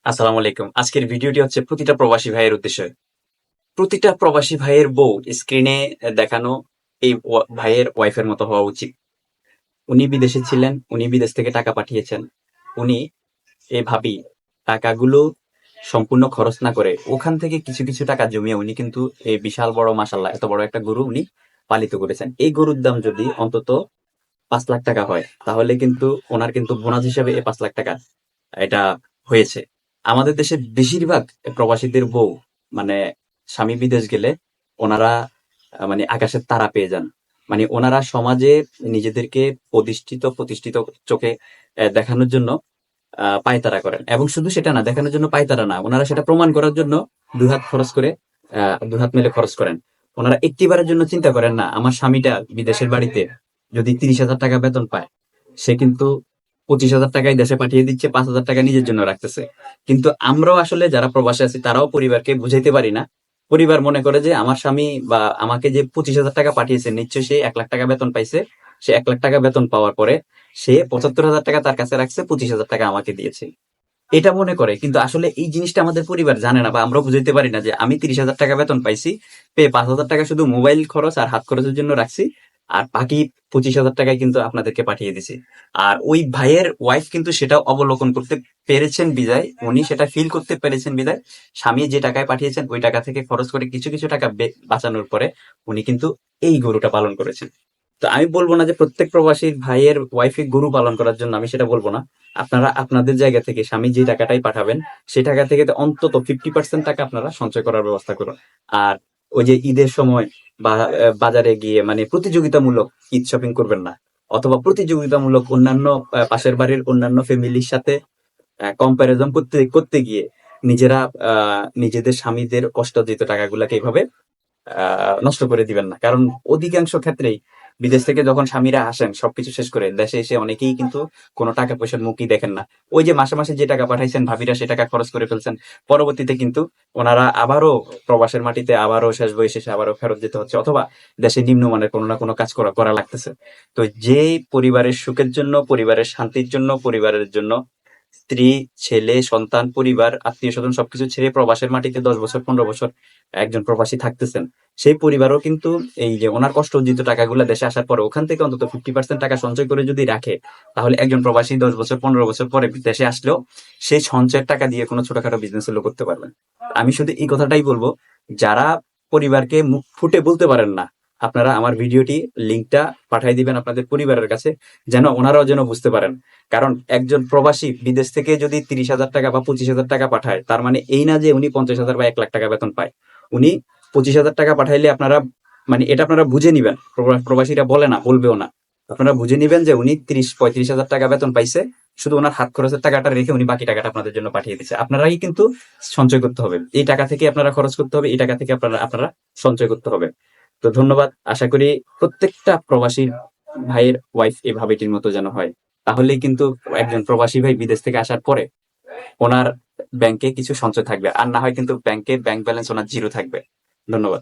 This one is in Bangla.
আসসালামু আলাইকুম। আজকের ভিডিওটি হচ্ছে প্রতিটা প্রবাসী ভাইয়ের উদ্দেশ্যে। প্রতিটা প্রবাসী ভাইয়ের বউ স্ক্রিনে দেখানো এই ভাইয়ের ওয়াইফের মতো হওয়া উচিত। উনি বিদেশে ছিলেন, উনি বিদেশ থেকে টাকা পাঠিয়েছেন। উনি এই ভাবি টাকাগুলো সম্পূর্ণ খরচ না করে ওখান থেকে কিছু কিছু টাকা জমিয়ে উনি কিন্তু এই বিশাল বড় মাশাআল্লাহ এত বড় একটা গরু উনি পালিত করেছেন। এই গরুর দাম যদি অন্তত ৫ লাখ টাকা হয় তাহলে কিন্তু ওনার কিন্তু বোনাস হিসেবে এই ৫ লাখ টাকা এটা হয়েছে। আমাদের দেশে বেশিরভাগ প্রবাসীদের বউ মানে স্বামী বিদেশ গেলে ওনারা মানে আকাশের তারা পেয়ে যান। মানে ওনারা সমাজে নিজেদেরকে প্রতিষ্ঠিত চোখে দেখানোর জন্য পায়তারা করেন। এবং শুধু সেটা না, দেখানোর জন্য পায়তারা না, ওনারা সেটা প্রমাণ করার জন্য দুহাত খরচ করে দুহাত মেলে খরচ করেন। ওনারা একটিবারের জন্য চিন্তা করেন না আমার স্বামীটা বিদেশের বাড়িতে যদি ৩০,০০০ টাকা বেতন পায়, সে কিন্তু ২৫,০০০ টাকাই দেশে পাঠিয়ে দিচ্ছে, ৫,০০০ টাকা নিজের জন্য রাখতেছে। কিন্তু আমরাও আসলে যারা প্রবাসে আছি তারাও পরিবারকে বুঝাইতে পারি না। পরিবার মনে করে যে আমার স্বামী বা আমাকে যে ২৫,০০০ টাকা পাঠিয়েছে নিশ্চয়ই সে ১ লাখ টাকা বেতন পাইছে। সে ১ লাখ টাকা বেতন পাওয়ার পরে সে ৭৫,০০০ টাকা তার কাছে রাখছে, ২৫,০০০ টাকা আমাকে দিয়েছে। এটা মনে করে, কিন্তু আসলে এই জিনিসটা আমাদের পরিবার জানে না বা আমরা বুঝাইতে পারি না যে আমি ৩০,০০০ টাকা বেতন পাইছি, পেয়ে ৫,০০০ টাকা শুধু মোবাইল খরচ আর হাত খরচের জন্য রাখছি, আর বাকি ২৫,০০০ টাকায় কিন্তু আপনাদেরকে পাঠিয়ে দিছি। আর ওই ভাইয়ের ওয়াইফ কিন্তু সেটা অবলোকন করতে পেরেছেন বিদায়, উনি সেটা ফিল করতে পেরেছেন বিদায় স্বামী যে টাকায় পাঠিয়েছেন ওই টাকা থেকে খরচ করে কিছু কিছু টাকা বাঁচানোর পরে উনি কিন্তু এই গরুটা পালন করেছেন। তো আমি বলবো না যে প্রত্যেক প্রবাসীর ভাইয়ের ওয়াইফে গরু পালন করার জন্য, আমি সেটা বলবো না। আপনারা আপনাদের জায়গা থেকে স্বামী যে টাকাটাই পাঠাবেন সেই টাকা থেকে তো অন্তত 50% টাকা আপনারা সঞ্চয় করার ব্যবস্থা করুন। আর ওই যে ঈদের সময় বা বাজারে গিয়ে মানে প্রতিযোগিতামূলক ঈদ শপিং করবেন না, অথবা প্রতিযোগিতামূলক অন্যান্য পাশের বাড়ির অন্যান্য ফ্যামিলির সাথে কম্পারিজন করতে করতে গিয়ে নিজেরা নিজেদের স্বামীদের কষ্টার্জিত টাকাগুলাকে এইভাবে নষ্ট করে দিবেন না। কারণ অধিকাংশ ক্ষেত্রেই বিদেশ থেকে যখন স্বামীরা আসেন সবকিছু শেষ করে দেশে এসে অনেকেই কিন্তু কোনো টাকা পয়সার মুখই দেখেন না। ওই যে মাসে মাসে যে টাকা পাঠাইছেন ভাবিরা সে টাকা খরচ করে ফেলছেন, পরবর্তীতে কিন্তু ওনারা আবারও প্রবাসের মাটিতে আবারও শেষ বয়সে এসে আবারও ফেরত যেতে হচ্ছে, অথবা দেশে নিম্নমানের কোনো না কোনো কাজ করা করা লাগতেছে। তো যে পরিবারের সুখের জন্য, পরিবারের শান্তির জন্য, পরিবারের জন্য স্ত্রী, ছেলে, সন্তান, পরিবার, আত্মীয়-স্বজন সবকিছু ছেড়ে প্রবাসের মাটিতে ১০ বছর ১৫ বছর একজন প্রবাসী থাকতেছেন। সেই পরিবারও কিন্তু এই যে ওনার কষ্ট অর্জিত টাকাগুলা দেশে আসার পরে ওখান থেকে অন্তত 50% টাকা সঞ্চয় করে যদি রাখে, তাহলে একজন প্রবাসী ১০ বছর ১৫ বছর পরে দেশে আসলেও সেই সঞ্চয়ের টাকা দিয়ে কোনো ছোটখাটো বিজনেস হলেও করতে পারবেন। আমি শুধু এই কথাটাই বলব, যারা পরিবারকে মুখ ফুটে বলতে পারেন না, আপনারা আমার ভিডিওটি লিংকটা পাঠিয়ে দিবেন আপনাদের পরিবারের কাছে, যেন ওনারাও যেন বুঝতে পারেন। কারণ একজন প্রবাসী বিদেশ থেকে যদি ৩০,০০০ টাকা বা ২৫,০০০ টাকা পাঠায়, তার মানে এই না যে উনি ৫০,০০০ বা ১ লাখ টাকা বেতন পায়। উনি ২৫,০০০ টাকা পাঠাইলে আপনারা মানে এটা আপনারা বুঝে নিবেন। প্রবাসীরা বলে না, বলবেও না। আপনারা বুঝে নিবেন যে উনি ৩০-৩৫,০০০ টাকা বেতন পাইছে, শুধু ওনার হাত খরচের টাকাটা রেখে উনি বাকি টাকাটা আপনাদের জন্য পাঠিয়ে দিচ্ছে। আপনারাই কিন্তু সঞ্চয় করতে হবে, এই টাকা থেকে আপনারা খরচ করতে হবে, এই টাকা থেকে আপনারা আপনারা সঞ্চয় করতে হবে। তো ধন্যবাদ। আশা করি প্রত্যেকটা প্রবাসী ভাইয়ের ওয়াইফ এই ভাবিটির মতো যেন হয়। তাহলেই কিন্তু একজন প্রবাসী ভাই বিদেশ থেকে আসার পরে ওনার ব্যাংকে কিছু সঞ্চয় থাকবে, আর না হয় কিন্তু ব্যাংকে ব্যাংক ব্যালেন্স ওনার জিরো থাকবে। ধন্যবাদ।